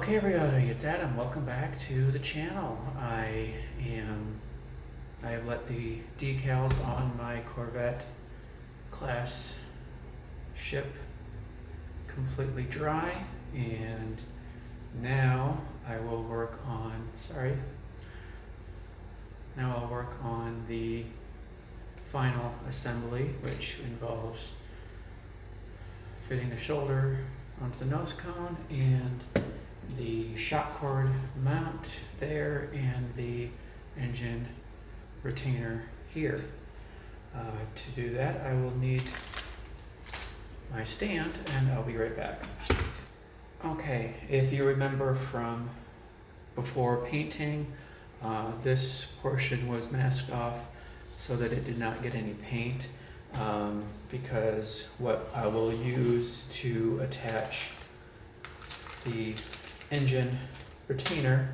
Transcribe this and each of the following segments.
Okay everybody, it's Adam. Welcome back to the channel. I have let the decals on my Corvette class ship completely dry, and now I'll work on the final assembly, which involves fitting the shoulder onto the nose cone and the shock cord mount there and the engine retainer here. To do that, I will need my stand, and I'll be right back. Okay, if you remember from before painting, this portion was masked off so that it did not get any paint, because what I will use to attach the engine retainer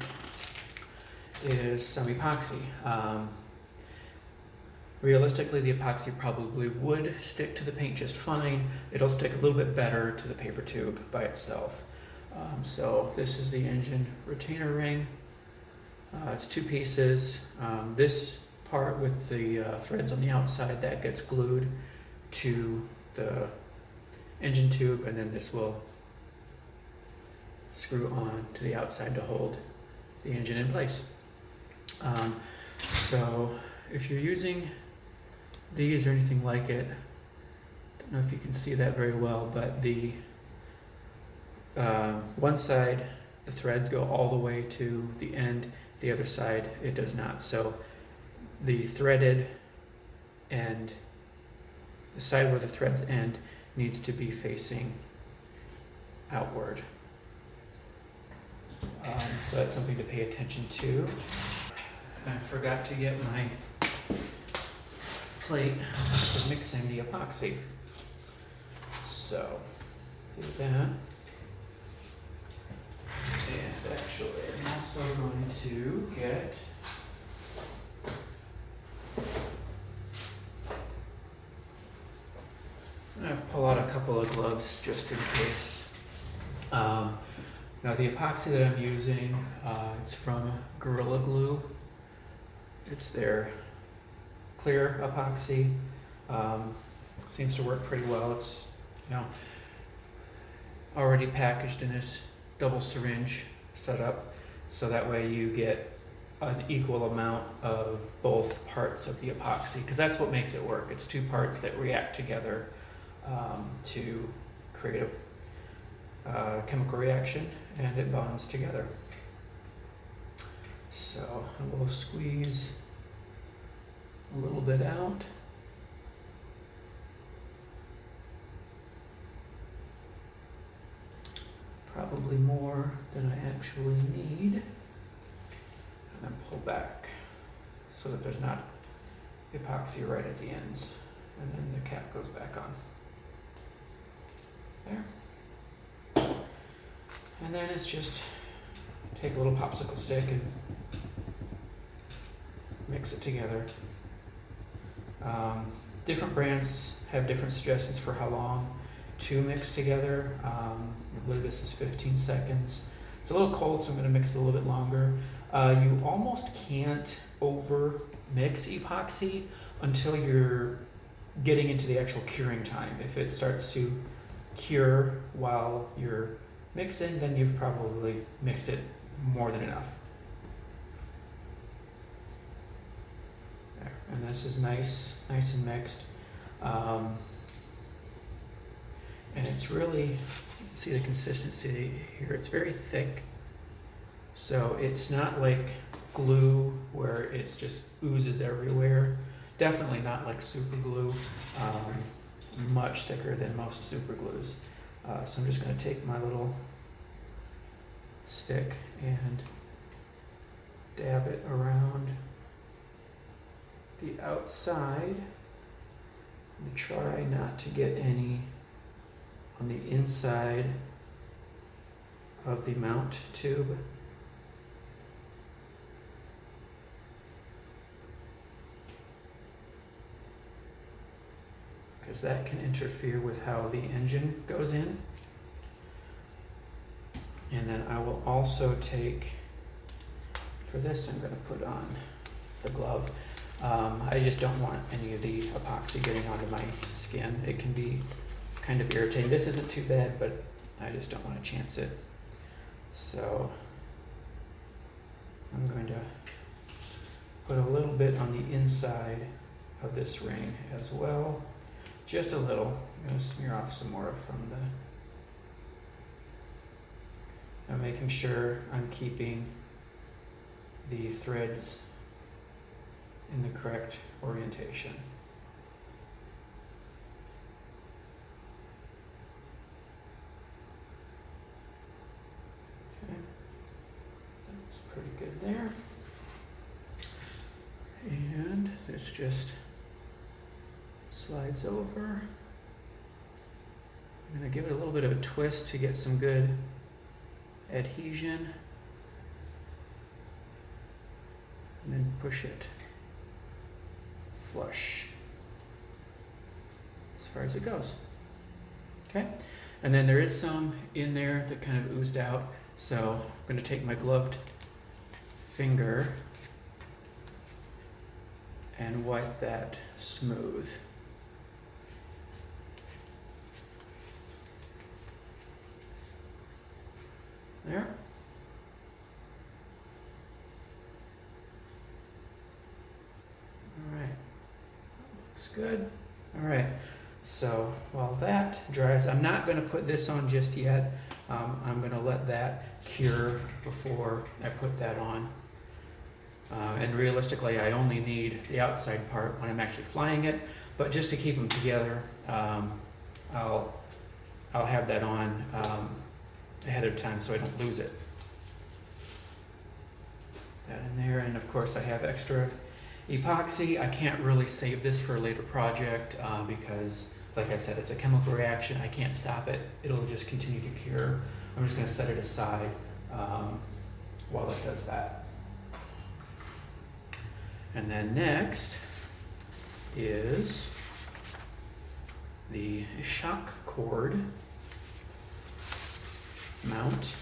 is some epoxy. Realistically, the epoxy probably would stick to the paint just fine. It'll stick a little bit better to the paper tube by itself. So this is the engine retainer ring. It's two pieces. This part with the threads on the outside, that gets glued to the engine tube, and then this will screw on to the outside to hold the engine in place. So if you're using these or anything like it, don't know if you can see that very well, but the one side, the threads go all the way to the end, the other side it does not. So the threaded end, the side where the threads end, needs to be facing outward. So that's something to pay attention to. I forgot to get my plate for mixing the epoxy. So do that. And actually, I'm also going to get I'm going to pull out a couple of gloves just in case. Now the epoxy that I'm using, it's from Gorilla Glue. It's their clear epoxy. Seems to work pretty well. It's already packaged in this double syringe setup, so that way you get an equal amount of both parts of the epoxy, because that's what makes it work. It's two parts that react together to create a chemical reaction, and it bonds together. So I will squeeze a little bit out. Probably more than I actually need. And then pull back so that there's not epoxy right at the ends. And then the cap goes back on. There. And then it's just take a little popsicle stick and mix it together. Different brands have different suggestions for how long to mix together. I believe this is 15 seconds. It's a little cold, so I'm going to mix it a little bit longer. You almost can't over mix epoxy until you're getting into the actual curing time. If it starts to cure while you're mixing, then you've probably mixed it more than enough. There. And this is nice and mixed. And it's really, see the consistency here, it's very thick. So it's not like glue where it's just oozes everywhere. Definitely not like super glue. Much thicker than most super glues. So I'm just going to take my little stick and dab it around the outside and try not to get any on the inside of the mount tube. Because that can interfere with how the engine goes in. And And then I will also take, for this I'm gonna put on the glove. I just don't want any of the epoxy getting onto my skin. It can be kind of irritating. This isn't too bad, but I just don't want to chance it. So I'm going to put a little bit on the inside of this ring as well. Just a little. I'm going to smear off some more from the... I'm making sure I'm keeping the threads in the correct orientation. Okay, that's pretty good there. And this just slides over. I'm going to give it a little bit of a twist to get some good adhesion. And then push it flush as far as it goes. Okay, and then there is some in there that kind of oozed out, so I'm going to take my gloved finger and wipe that smooth. There. All right, looks good. All right, so while that dries, I'm not going to put this on just yet. I'm going to let that cure before I put that on. And realistically, I only need the outside part when I'm actually flying it, but just to keep them together, I'll have that on ahead of time so I don't lose it. That in there, and of course I have extra epoxy. I can't really save this for a later project because, like I said, it's a chemical reaction. I can't stop it. It'll just continue to cure. I'm just going to set it aside while it does that. And then next is the shock cord mount,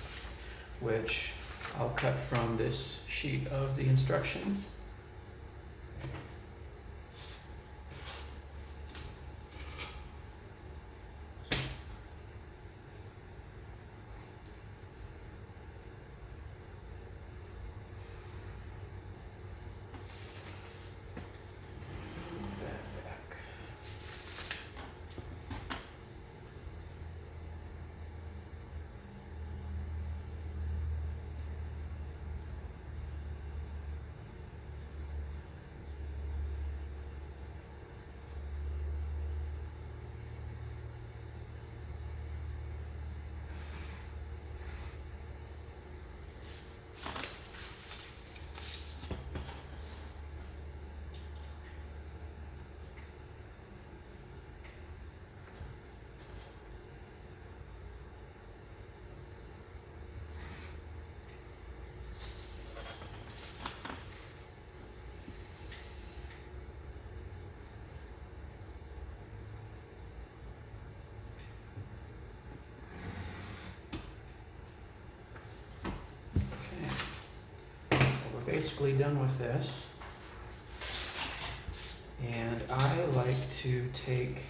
which I'll cut from this sheet of the instructions. Basically done with this, and I like to take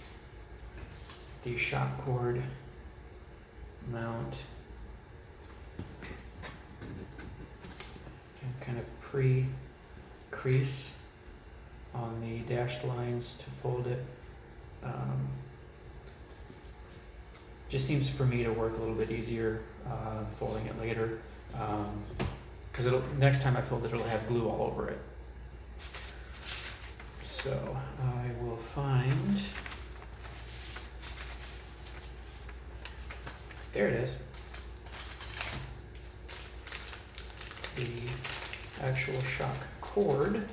the shock cord mount and kind of pre-crease on the dashed lines to fold it. Just seems for me to work a little bit easier folding it later. Because next time I fold it, it'll have glue all over it. So I will find, there it is, the actual shock cord.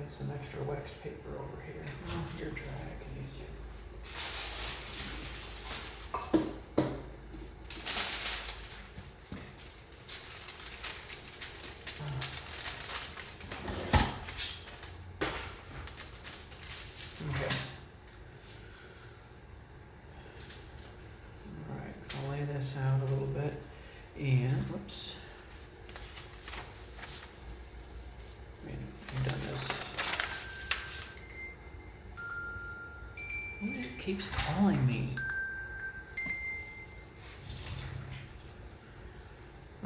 Some extra wax paper over here. Oh, you're dry, I can use you. Oops. I've done this. It keeps calling me.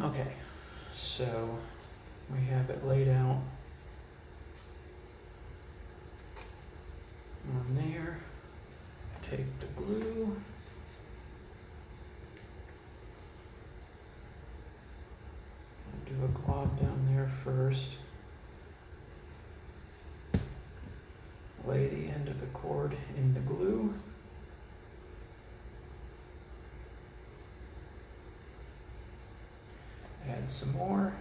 Okay, so we have it laid out on there. Take the glue. I'll do a glob down there first. Lay the end of the cord in the glue. Add some more.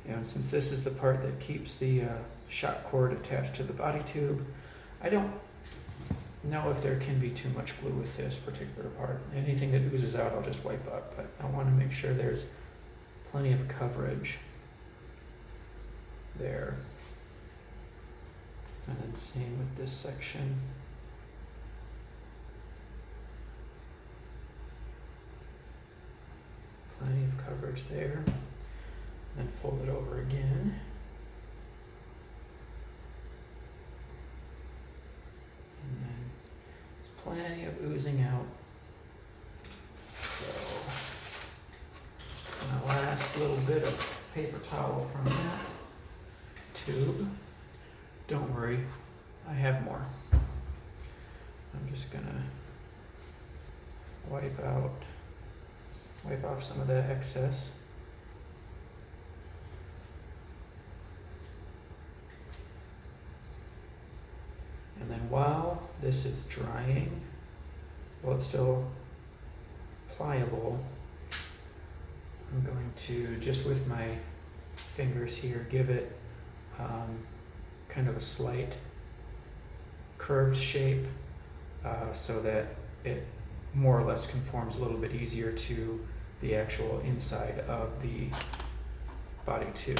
And since this is the part that keeps the shot cord attached to the body tube, I don't know if there can be too much glue with this particular part. Anything that oozes out, I'll just wipe up, but I want to make sure there's plenty of coverage there. And then same with this section. Plenty of coverage there. Then fold it over again. And then there's plenty of oozing out. So, my last little bit of paper towel from that tube. Don't worry, I have more. I'm just gonna wipe off some of that excess. And then while this is drying, while it's still pliable, I'm going to, just with my fingers here, give it kind of a slight curved shape so that it more or less conforms a little bit easier to the actual inside of the body tube.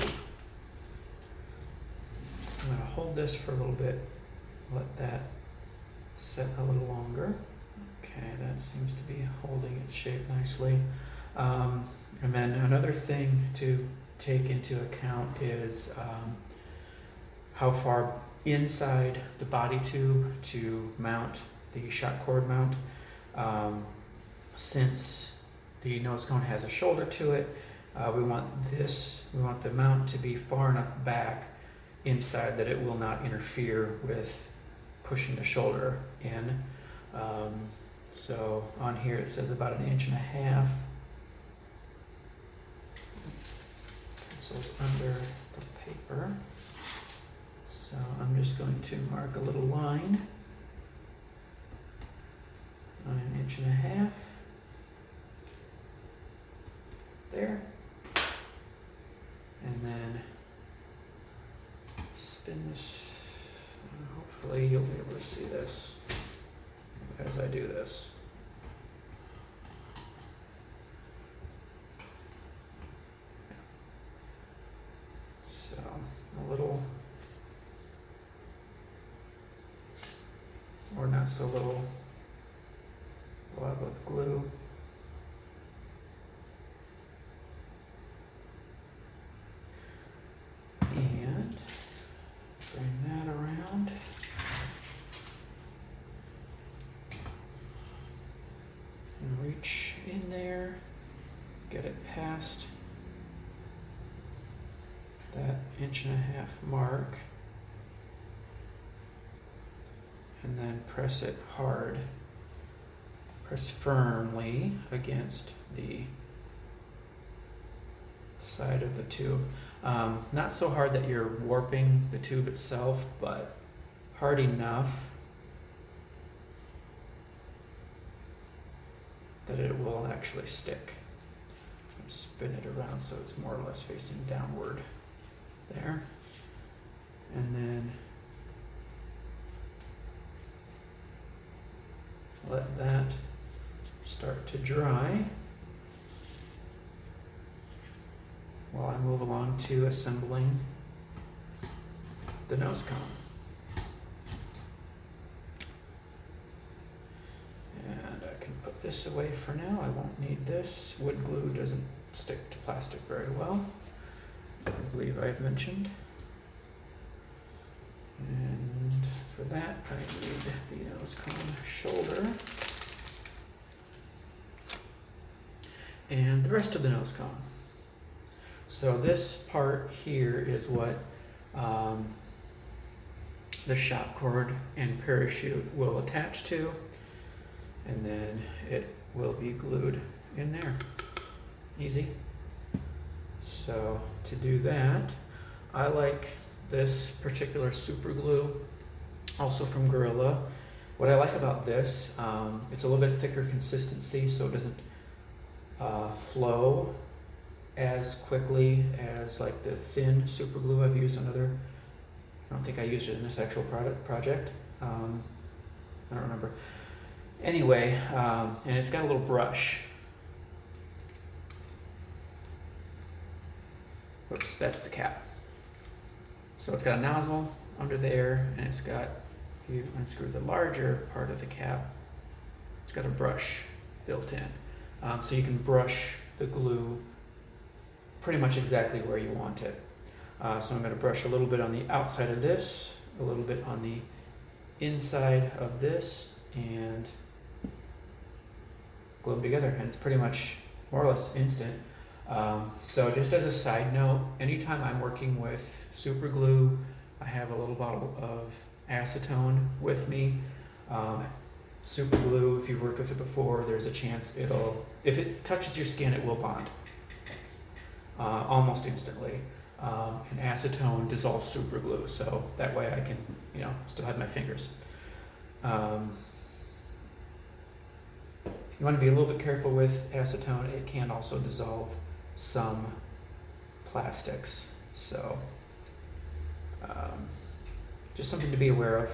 I'm going to hold this for a little bit, let that set a little longer. Okay, that seems to be holding its shape nicely. And then another thing to take into account is how far inside the body tube to mount the shot cord mount. Since the nose cone has a shoulder to it, we want the mount to be far enough back inside that it will not interfere with pushing the shoulder in. So on here it says about 1.5 inches. Pencil's under the paper. So I'm just going to mark a little line on 1.5 inches. There. And then spin this, and hopefully you'll be able to see this as I do this. So a little, or not so little, blob of glue. And bring that around. And reach in there, get it past that 1.5 inch mark. And then press it hard. Press firmly against the side of the tube. Not so hard that you're warping the tube itself, but hard enough that it will actually stick. And spin it around so it's more or less facing downward there. And then let that start to dry while I move along to assembling the nose cone. And I can put put this away for now. I won't need this. Wood glue doesn't stick to plastic very well, I believe I've mentioned. And for that, I need the nose cone shoulder and the rest of the nose cone. So this part here is what the shock cord and parachute will attach to, and then it will be glued in there. Easy. So to do that, I like this particular super glue, also from Gorilla. What I like about this, it's a little bit thicker consistency, so it doesn't flow as quickly as like the thin super glue I've used on other. I don't think I used it in this actual project. I don't remember. Anyway, and it's got a little brush. Whoops, that's the cap. So it's got a nozzle under there, and it's got, if you unscrew the larger part of the cap, it's got a brush built in. So you can brush the glue pretty much exactly where you want it. So I'm going to brush a little bit on the outside of this, a little bit on the inside of this, and glue them together. And it's pretty much more or less instant. So just as a side note, anytime I'm working with super glue, I have a little bottle of acetone with me. Super glue, if you've worked with it before, there's a chance if it touches your skin, it will bond almost instantly. And acetone dissolves super glue, so that way I can, still have my fingers. You want to be a little bit careful with acetone. It can also dissolve some plastics, so just something to be aware of.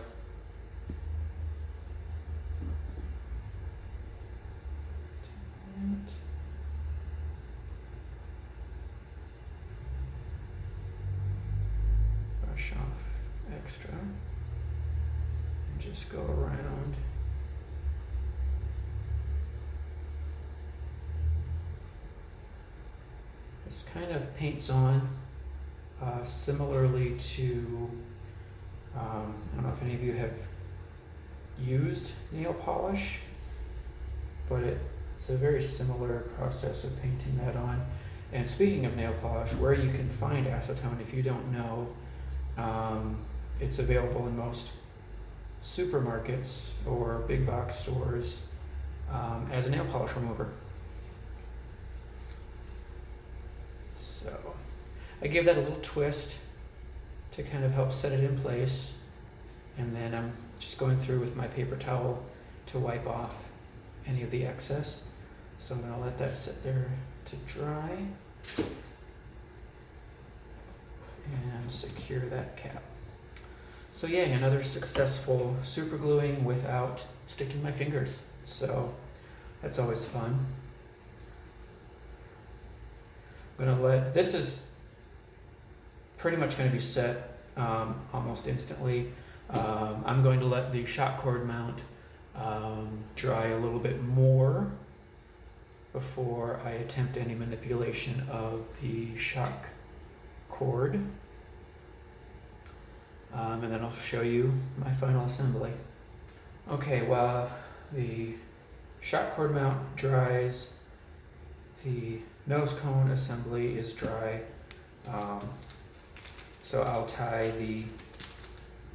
Brush off extra and just go around. This kind of paints on similarly to, I don't know if any of you have used nail polish, but it's a very similar process of painting that on. And speaking of nail polish, where you can find acetone, if you don't know, it's available in most supermarkets or big box stores as a nail polish remover. So I give that a little twist to kind of help set it in place, and then I'm just going through with my paper towel to wipe off any of the excess. So I'm going to let that sit there to dry and secure that cap. So yeah, another successful super gluing without sticking my fingers. So that's always fun. I'm going to this is pretty much going to be set almost instantly. I'm going to let the shock cord mount dry a little bit more before I attempt any manipulation of the shock cord. And then I'll show you my final assembly. Okay, while the shock cord mount dries, the nose cone assembly is dry. So I'll tie the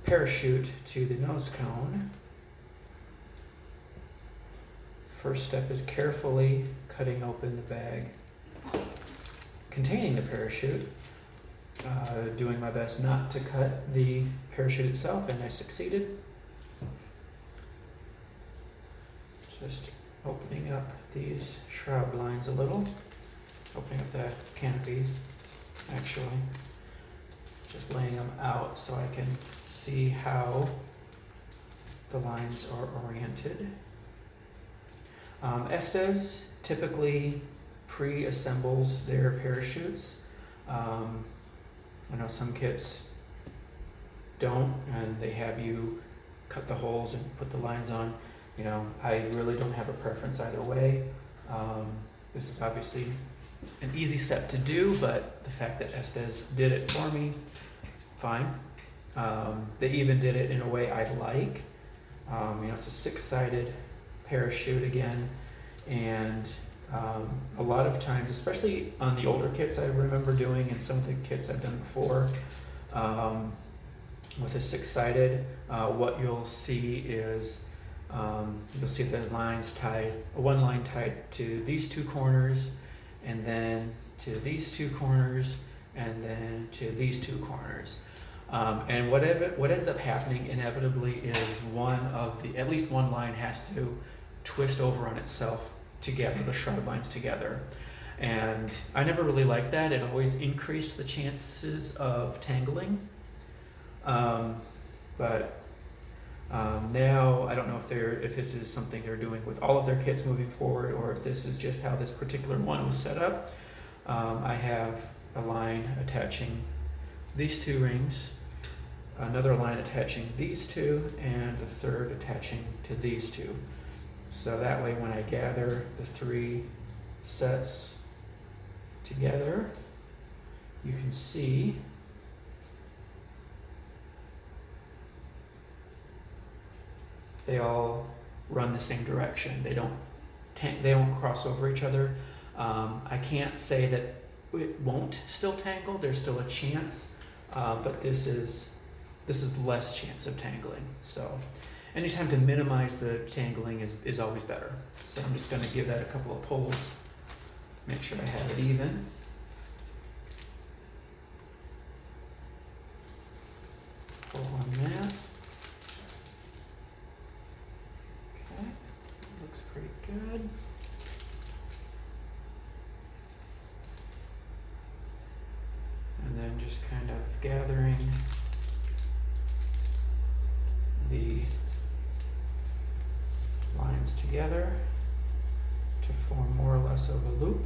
parachute to the nose cone. First step is carefully cutting open the bag containing the parachute. Doing my best not to cut the parachute itself, and I succeeded. Just opening up these shroud lines a little, opening up the canopy, actually. Just laying them out so I can see how the lines are oriented. Estes typically pre-assembles their parachutes. I know some kits don't, and they have you cut the holes and put the lines on. You know, I really don't have a preference either way. This is obviously an easy step to do, but the fact that Estes did it for me, fine. They even did it in a way I like. You know, it's a 6-sided parachute again, and a lot of times, especially on the older kits I remember doing, and some of the kits I've done before, with a 6-sided, what you'll see is you'll see the lines tied, one line tied to these 2 corners, and then to these 2 corners, and then to these 2 corners. And what ends up happening inevitably is at least one line has to twist over on itself together, the shroud lines together. And I never really liked that. It always increased the chances of tangling. But now I don't know if this is something they're doing with all of their kits moving forward, or if this is just how this particular one was set up. I have a line attaching these 2 rings, another line attaching these 2, and the third attaching to these 2. So that way when I gather the 3 sets together, you can see they all run the same direction. They don't cross over each other. I can't say that it won't still tangle. There's still a chance, but this is less chance of tangling. So anytime to minimize the tangling is always better. So I'm just going to give that a couple of pulls, make sure I have it even. Pull on that. Okay, looks pretty good. And then just kind of gathering the lines together to form more or less of a loop.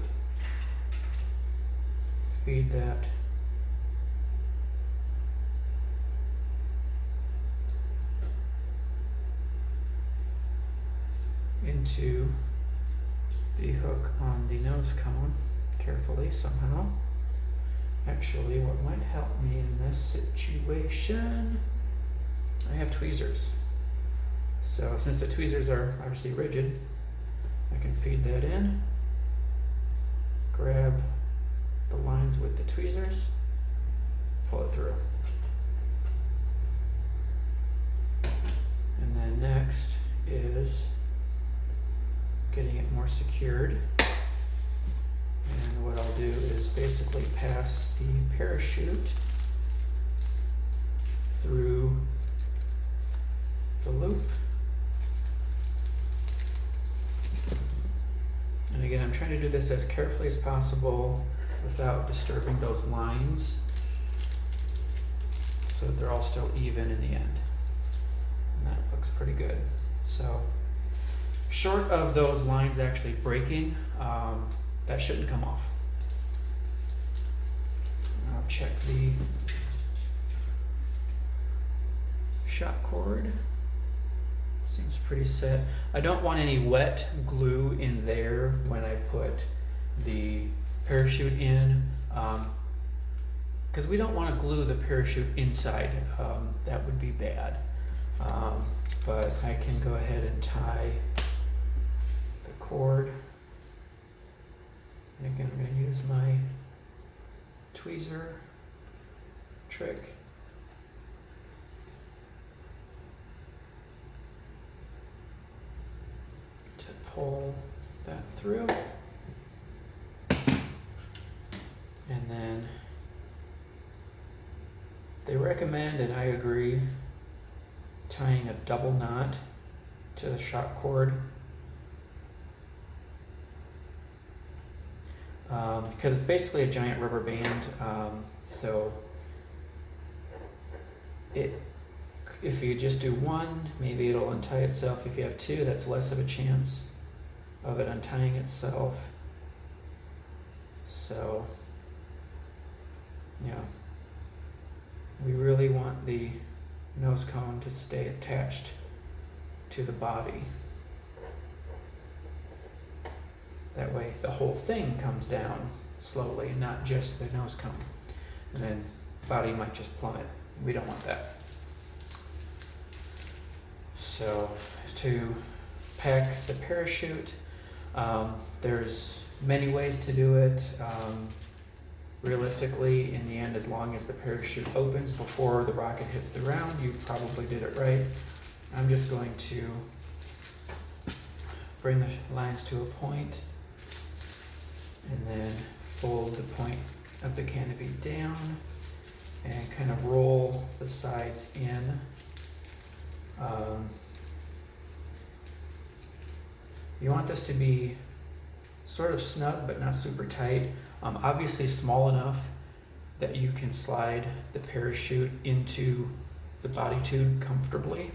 Feed that into the hook on the nose cone carefully somehow. Actually, what might help me in this situation, I have tweezers. So since the tweezers are obviously rigid, I can feed that in, grab the lines with the tweezers, pull it through. And then next is getting it more secured. And what I'll do is basically pass the parachute through the loop. And again, I'm trying to do this as carefully as possible without disturbing those lines, so that they're all still even in the end. And that looks pretty good. So short of those lines actually breaking, that shouldn't come off. I'll check the shot cord. Seems pretty set. I don't want any wet glue in there when I put the parachute in, because we don't want to glue the parachute inside. That would be bad. But I can go ahead and tie the cord. And again, I'm going to use my tweezer trick. To pull that through. And then they recommend, and I agree, tying a double knot to the shock cord. Because it's basically a giant rubber band, so if you just do one, maybe it'll untie itself. If you have two, that's less of a chance of it untying itself. So, yeah, we really want the nose cone to stay attached to the body. That way the whole thing comes down slowly and not just the nose cone. And then body might just plummet. We don't want that. So to pack the parachute, there's many ways to do it. Realistically, in the end, as long as the parachute opens before the rocket hits the ground, you probably did it right. I'm just going to bring the lines to a point and then fold the point of the canopy down and kind of roll the sides in. You want this to be sort of snug but not super tight. Obviously small enough that you can slide the parachute into the body tube comfortably,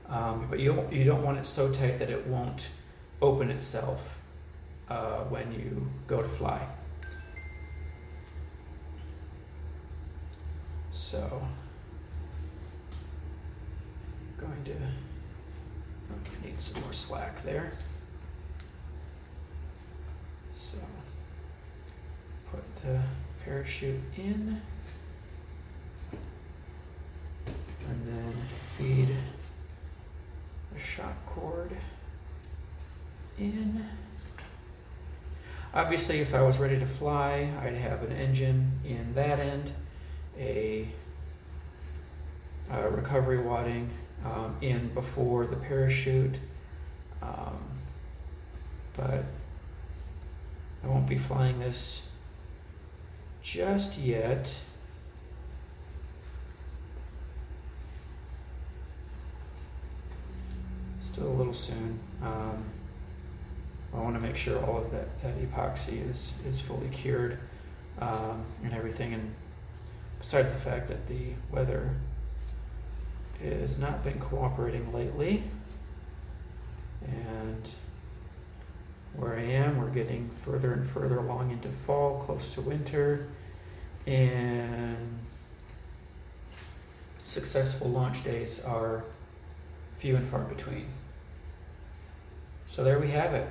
but you don't want it so tight that it won't open itself when you go to fly. So I'm going to, I need some more slack there. So put the parachute in and then feed the shock cord in. Obviously, if I was ready to fly, I'd have an engine in that end, a recovery wadding in before the parachute, but I won't be flying this just yet. Still a little soon. I want to make sure all of that epoxy is fully cured and everything. And besides the fact that the weather has not been cooperating lately, and where I am, we're getting further and further along into fall, close to winter, and successful launch days are few and far between. So there we have it.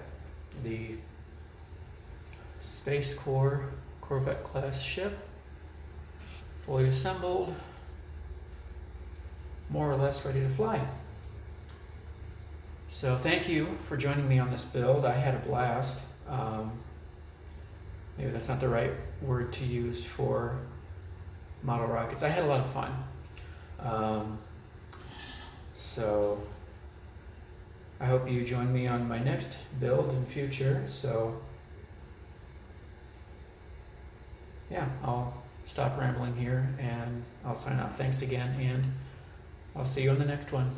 The Space Corps Corvette class ship, fully assembled, more or less ready to fly. So thank you for joining me on this build. I had a blast. Maybe that's not the right word to use for model rockets. I had a lot of fun. So I hope you join me on my next build in future. So yeah, I'll stop rambling here and I'll sign off. Thanks again, and I'll see you on the next one.